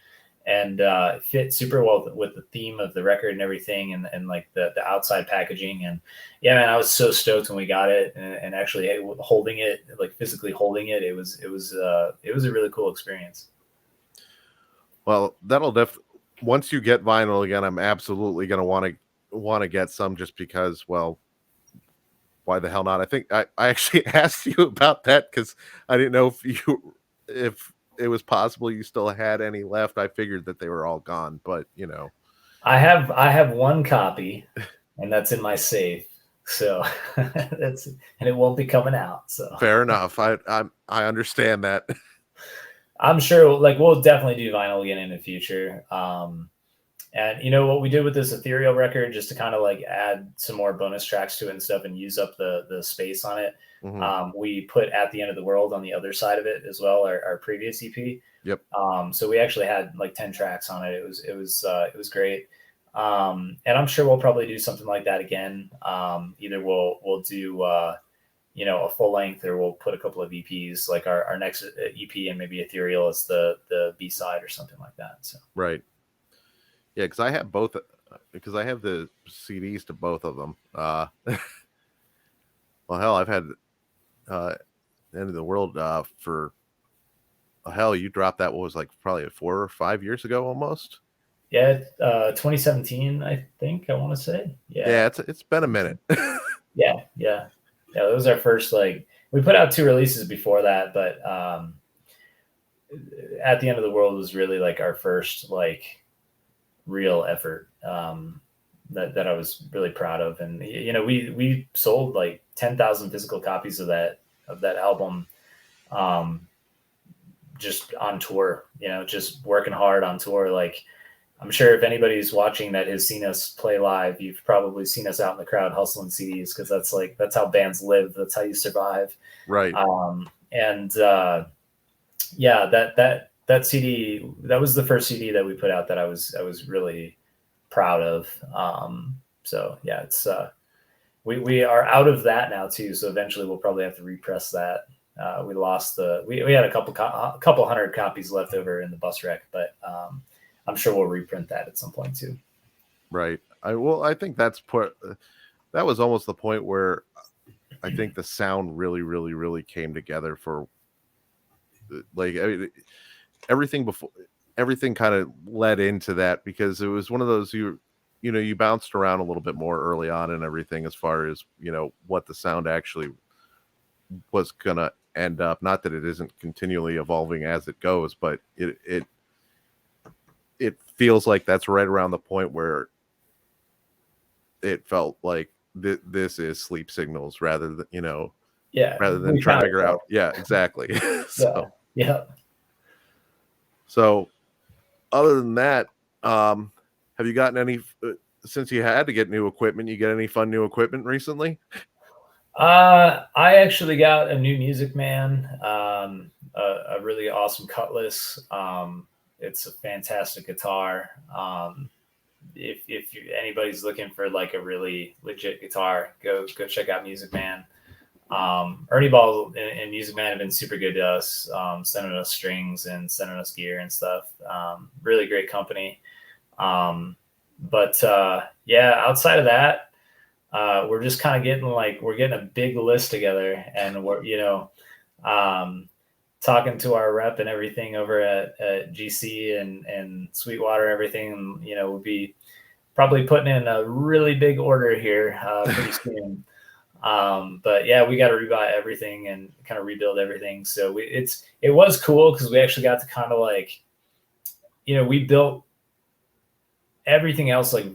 and it fit super well with the theme of the record and everything, and like the outside packaging. And yeah, man, I was so stoked when we got it, and actually holding it, like physically holding it, it was a really cool experience. Well, once you get vinyl again, I'm absolutely going to want to get some, just because, well, why the hell not? I think I actually asked you about that because I didn't know if it was possible you still had any left. I figured that they were all gone, but you know. I have one copy, and that's in my safe. So that's and it won't be coming out. So Fair enough. I understand that. I'm sure like we'll definitely do vinyl again in the future. And you know what we did with this ethereal record, just to kind of like add some more bonus tracks to it and stuff, and use up the space on it. Mm-hmm. We put At the End of the World on the other side of it as well, our previous EP. Yep. So we actually had like 10 tracks on it. It was great. And I'm sure we'll probably do something like that again. Either we'll do you know, a full length, or we'll put a couple of EPs, like our next EP, and maybe Ethereal as the B side or something like that. So Right. Yeah, because I have both. Because I have the CDs to both of them. Well, hell, I've had End of the World for hell. You dropped that, what was like probably 4 or 5 years ago, almost. yeah, 2017, I think I want to say. Yeah, it's been a minute. yeah. That was our first, like, we put out 2 releases before that, but At the End of the World was really like our first like real effort that I was really proud of. And you know, we sold like 10,000 physical copies of that album, just on tour, you know, just working hard on tour. Like, I'm sure if anybody's watching that has seen us play live, you've probably seen us out in the crowd hustling CDs, because that's how bands live. That's how you survive. Right. And yeah, that CD, that was the first CD that we put out that I was really proud of. So yeah, it's we are out of that now too. So eventually we'll probably have to repress that. We lost we had a couple hundred copies left over in the bus wreck, but I'm sure we'll reprint that at some point too. Right. I think that was almost the point where I think the sound really came together for, like, I mean, everything kind of led into that, because it was one of those, you know, you bounced around a little bit more early on and everything, as far as, you know, what the sound actually was gonna end up. Not that it isn't continually evolving as it goes, but it feels like that's right around the point where it felt like this is Sleep Signals, rather than, you know, rather than trying to figure out. Yeah, exactly. Yeah. So other than that, have you gotten any, since you had to get new equipment, you get any fun new equipment recently? I actually got a new Music Man, a really awesome Cutlass. It's a fantastic guitar. If anybody's looking for like a really legit guitar, go check out Music Man. Ernie Ball and Music Man have been super good to us, sending us strings and sending us gear and stuff. Really great company. But yeah, outside of that, we're just kind of getting a big list together, and we're, you know, talking to our rep and everything over at GC and Sweetwater and everything. And, you know, we'll be probably putting in a really big order here pretty soon. But yeah, we got to rebuy everything and kind of rebuild everything. So it was cool, because we actually got to kind of like, you know, we built everything else like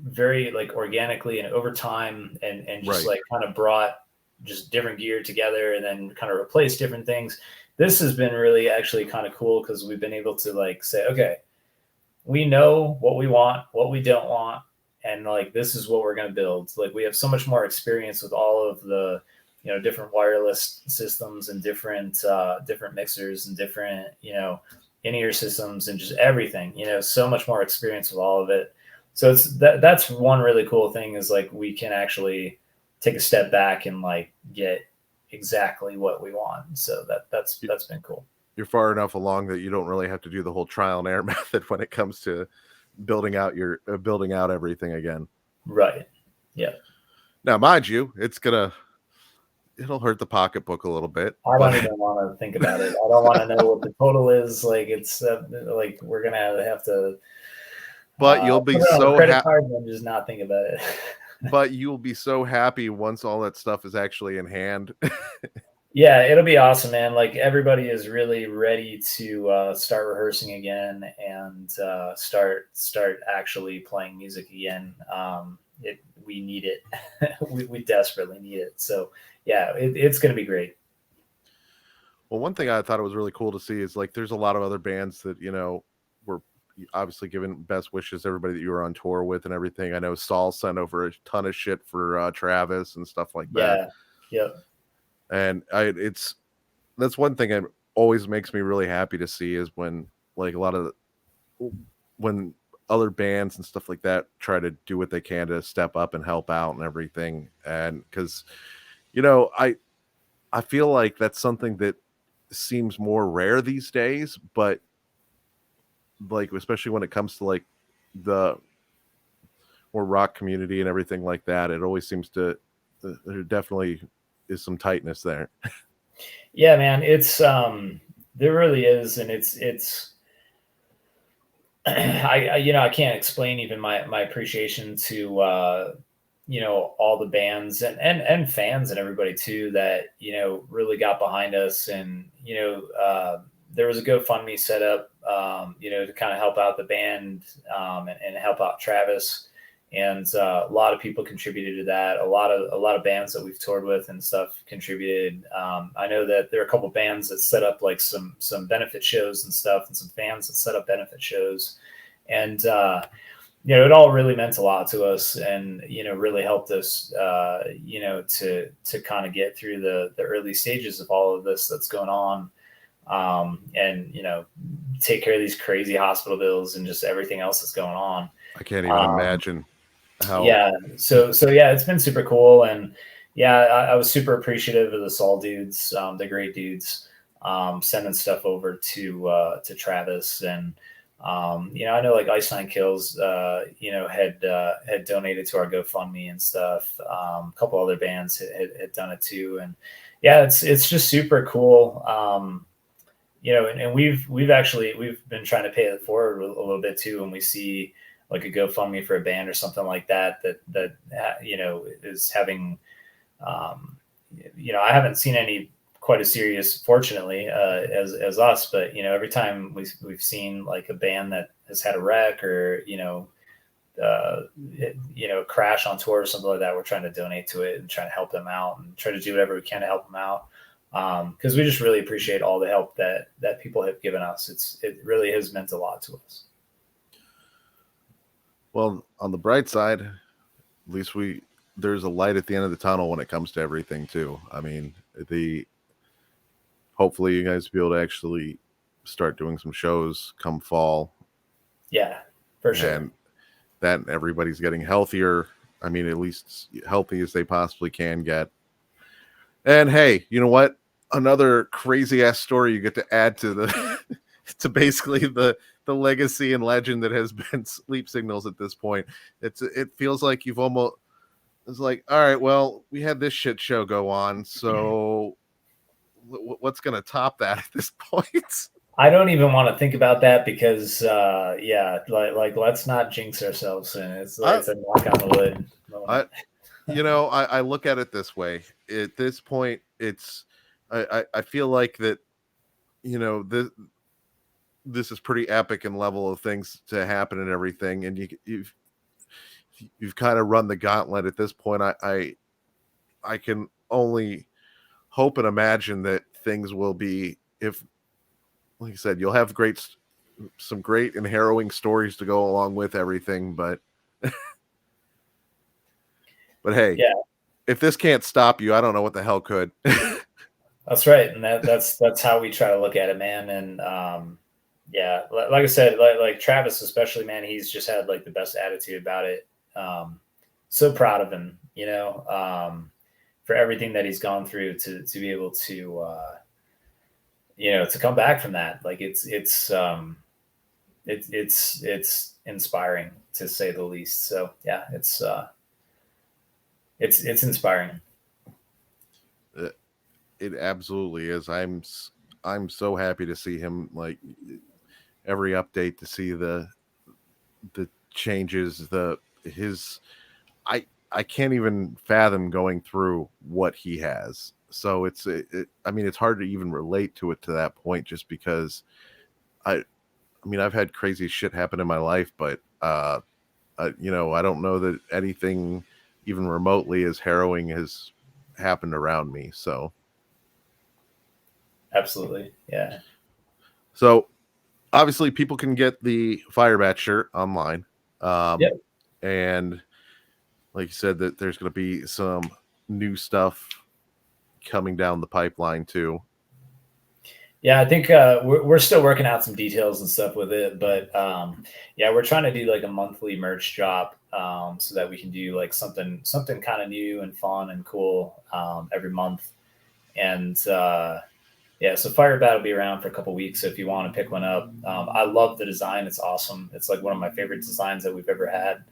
very like organically and over time, and just Right. like kind of brought just different gear together and then kind of replaced different things. This has been really actually kind of cool, because we've been able to like say, okay, we know what we want, what we don't want, and like this is what we're going to build. Like, we have so much more experience with all of the, you know, different wireless systems and different mixers and different, you know, in-ear systems and just everything, you know, so much more experience with all of it. So that's one really cool thing, is like we can actually take a step back and like get exactly what we want. So that's been cool. You're far enough along that you don't really have to do the whole trial and error method when it comes to building out everything again. Right. Yeah. Now, mind you, it'll hurt the pocketbook a little bit. I don't even want to think about it. I don't want to know what the total is. Like, it's like we're gonna have to. But you'll be so happy and just not think about it. but you'll be so happy once all that stuff is actually in hand. Yeah, it'll be awesome, man. Like everybody is really ready to start rehearsing again and start actually playing music again. We need it. we desperately need it. So yeah, it's going to be great. Well, one thing I thought it was really cool to see is like there's a lot of other bands that were obviously giving best wishes to everybody that you were on tour with and everything. I know Saul sent over a ton of shit for Travis and stuff like that, Yeah. Yep. and that's one thing that always makes me really happy to see is when like a lot of when other bands and stuff like that try to do what they can to step up and help out and everything, and because I feel like that's something that seems more rare these days, but like especially when it comes to like the more rock community and everything like that, it always seems to there definitely is some tightness there. Yeah, man. It's there really is, and it's I can't explain even my appreciation to all the bands and fans and everybody too that really got behind us, and there was a GoFundMe set up to kind of help out the band, and help out Travis, and a lot of people contributed to that. A lot of bands that we've toured with and stuff contributed. I know that there are a couple of bands that set up like some benefit shows and stuff, and some fans that set up benefit shows, and it all really meant a lot to us, and really helped us to kind of get through the early stages of all of this that's going on, and take care of these crazy hospital bills and just everything else that's going on. I can't even imagine how. Yeah, so yeah, it's been super cool, and yeah, I was super appreciative of the Saul dudes, the great dudes, sending stuff over to Travis, and I know like Ice Nine Kills, had donated to our GoFundMe and stuff. A couple other bands had done it too, and yeah, it's just super cool. And we've been trying to pay it forward a little bit too, when we see like a GoFundMe for a band or something like that is having, I haven't seen any quite as serious, fortunately, as us, but every time we've seen like a band that has had a wreck or crash on tour or something like that, we're trying to donate to it and trying to help them out and try to do whatever we can to help them out, because we just really appreciate all the help that people have given us. It really has meant a lot to us. Well, on the bright side, at least there's a light at the end of the tunnel when it comes to everything too. I mean, hopefully you guys will be able to actually start doing some shows come fall. Yeah, for sure. And that everybody's getting healthier. I mean, at least healthy as they possibly can get. And hey, you know what? Another crazy ass story you get to add to the to basically the legacy and legend that has been Sleep Signals at this point. It feels like you've almost, it's like, all right, well, we had this shit show go on, so what's going to top that at this point? I don't even want to think about that because, like let's not jinx ourselves. And it's a knock on the wood moment. I look at it this way. At this point, I feel like that, this is pretty epic in level of things to happen and everything, and you've kind of run the gauntlet at this point. I can only hope and imagine that things will be, if like I said, you'll have some great and harrowing stories to go along with everything, but but hey, yeah, if this can't stop you, I don't know what the hell could. That's right, and that's how we try to look at it, man. And yeah, like I said, like Travis especially, man, he's just had like the best attitude about it. So proud of him, for everything that he's gone through to be able to to come back from that. Like it's inspiring, to say the least. So yeah, it's inspiring. It absolutely is. I'm so happy to see him, like every update, to see the changes, I can't even fathom going through what he has. So I mean, it's hard to even relate to it to that point, just because I mean, I've had crazy shit happen in my life, but you know, I don't know that anything even remotely as harrowing has happened around me. So, Absolutely. Yeah. so obviously, people can get the Firebat shirt online, Yep. and like you said, that there's going to be some new stuff coming down the pipeline too. Yeah, I think we're still working out some details and stuff with it, but yeah, we're trying to do like a monthly merch drop, so that we can do like something kind of new and fun and cool every month. And yeah, so Fire Bat will be around for a couple weeks. So if you want to pick one up, I love the design. It's awesome. It's like one of my favorite designs that we've ever had.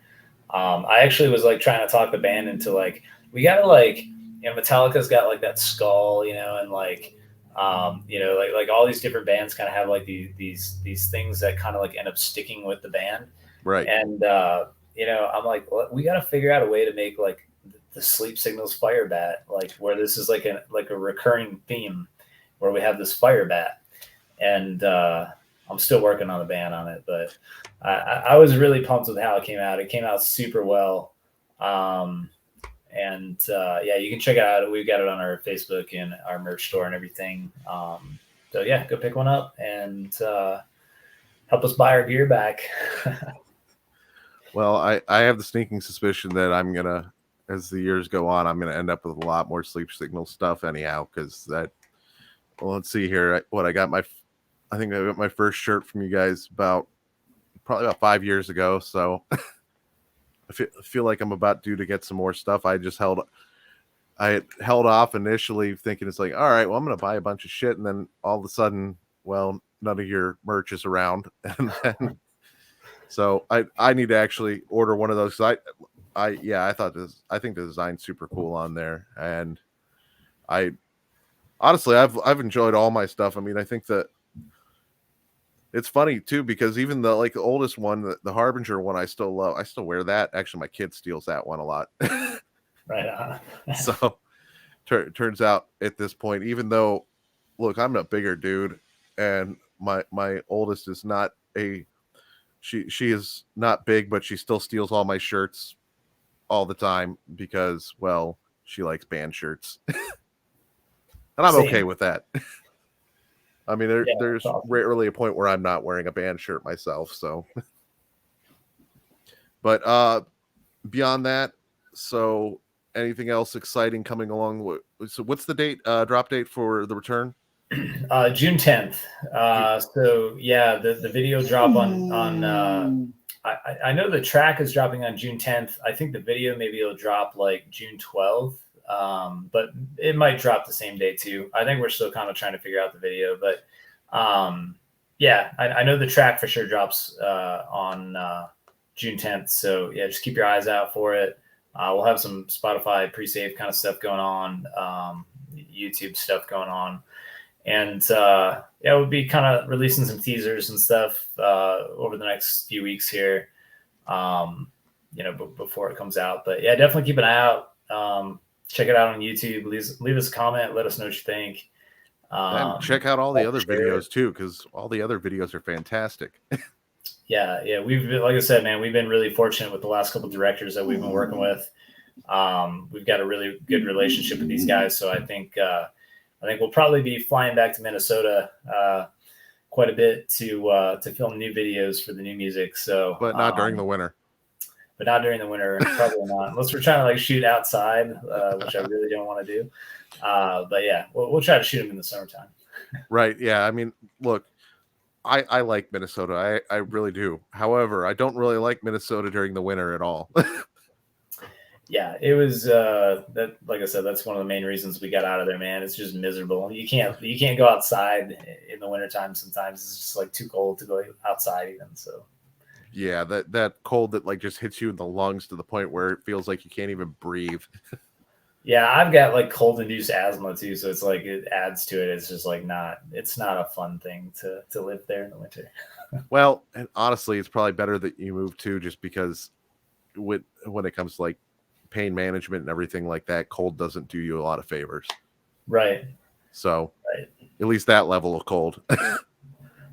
I actually was like trying to talk the band into like, we gotta like, Metallica's got like that skull, and like, like all these different bands kind of have like these things that kind of like end up sticking with the band. Right. And I'm like, well, we got to figure out a way to make like the Sleep Signals Fire Bat, like where this is like a recurring theme, where we have this Fire Bat. And I'm still working on the band on it, but I was really pumped with how it came out. It came out super well. And yeah, you can check it out. We've got it on our Facebook and our merch store and everything. So yeah, go pick one up and help us buy our gear back. Well, I have the sneaking suspicion that I'm gonna, as the years go on, I'm gonna end up with a lot more Sleep Signal stuff anyhow. Because that, well, let's see here. I think I got my first shirt from you guys probably about 5 years ago. So I feel like I'm about due to get some more stuff. I held off initially, thinking it's like, all right, well, I'm gonna buy a bunch of shit, and then all of a sudden, well, none of your merch is around, and then. So I need to actually order one of those. I think the design's super cool on there, and I honestly I've enjoyed all my stuff. I mean, I think that it's funny too, because even the oldest one, the Harbinger one, I still love. I still wear that. Actually, my kid steals that one a lot. Right on. So turns out at this point, even though, look, I'm a bigger dude, and my oldest is not a. She is not big, but she still steals all my shirts all the time because, well, she likes band shirts. And I'm Same. okay with that. I mean, Yeah, there's awesome. rarely a point where I'm not wearing a band shirt myself. So, but beyond that, so anything else exciting coming along? So what's the date, drop date for the return? June 10th. So yeah, the video drop on I know the track is dropping on June 10th. I think the video maybe it'll drop like June 12th. But it might drop the same day too. I think we're still kind of trying to figure out the video, but yeah, I know the track for sure drops on June 10th. So yeah, just keep your eyes out for it. We'll have some Spotify pre-save kind of stuff going on, YouTube stuff going on. And yeah, we'll be kind of releasing some teasers and stuff over the next few weeks here, before it comes out. But yeah, definitely keep an eye out. Check it out on YouTube. Leave us a comment. Let us know what you think. And check out all the other share videos it. too, because all the other videos are fantastic. Yeah. We've been, like I said, man, we've been really fortunate with the last couple of directors that we've been working with. We've got a really good relationship with these guys, so I think we'll probably be flying back to Minnesota quite a bit to film new videos for the new music. So, But not during the winter. But not during the winter, probably not, unless we're trying to like shoot outside, which I really don't want to do. But yeah, we'll try to shoot them in the summertime. Right. Yeah. I mean, look, I like Minnesota. I really do. However, I don't really like Minnesota during the winter at all. Yeah, it was that. Like I said, that's one of the main reasons we got out of there, man. It's just miserable. You can't go outside in the wintertime. Sometimes it's just like too cold to go outside even. So Yeah, that cold that like just hits you in the lungs to the point where it feels like you can't even breathe. yeah, I've got like cold induced asthma too, so it's like it adds to it. It's just like it's not a fun thing to live there in the winter. Well, and honestly, it's probably better that you move too, just because when it comes to like pain management and everything like that, cold doesn't do you a lot of favors. Right. So at least that level of cold.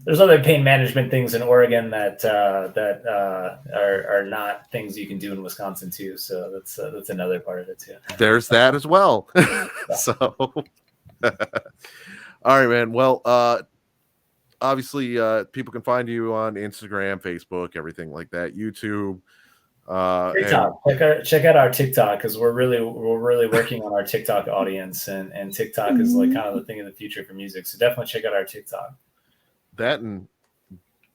There's other pain management things in Oregon that are not things you can do in Wisconsin too. So that's another part of it too. There's that as well. So, all right, man. Well, obviously, people can find you on Instagram, Facebook, everything like that, YouTube. TikTok. Check out our TikTok, because we're really working on our TikTok audience, and TikTok is like kind of the thing of the future for music. So definitely check out our TikTok. That and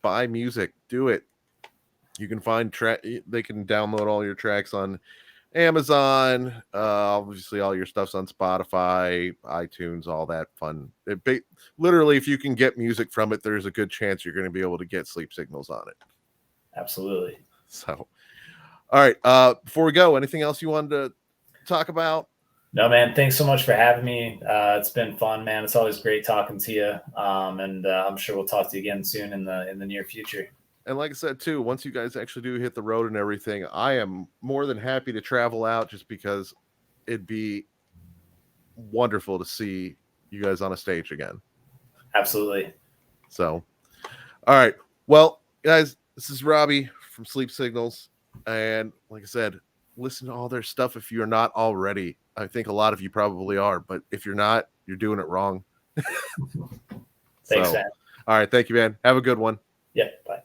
buy music, do it. You can find they can download all your tracks on Amazon. Obviously, all your stuff's on Spotify, iTunes, all that fun. Literally, if you can get music from it, there's a good chance you're going to be able to get Sleep Signals on it. Absolutely. So, all right. Before we go, anything else you wanted to talk about? No, man. Thanks so much for having me. It's been fun, man. It's always great talking to you. And I'm sure we'll talk to you again soon in the near future. And like I said, too, once you guys actually do hit the road and everything, I am more than happy to travel out, just because it'd be wonderful to see you guys on a stage again. Absolutely. So, all right. Well, guys, this is Robbie from Sleep Signals. And like I said, listen to all their stuff if you're not already. I think a lot of you probably are, but if you're not, you're doing it wrong. Thanks, man. All right. Thank you, man. Have a good one. Yeah. Bye.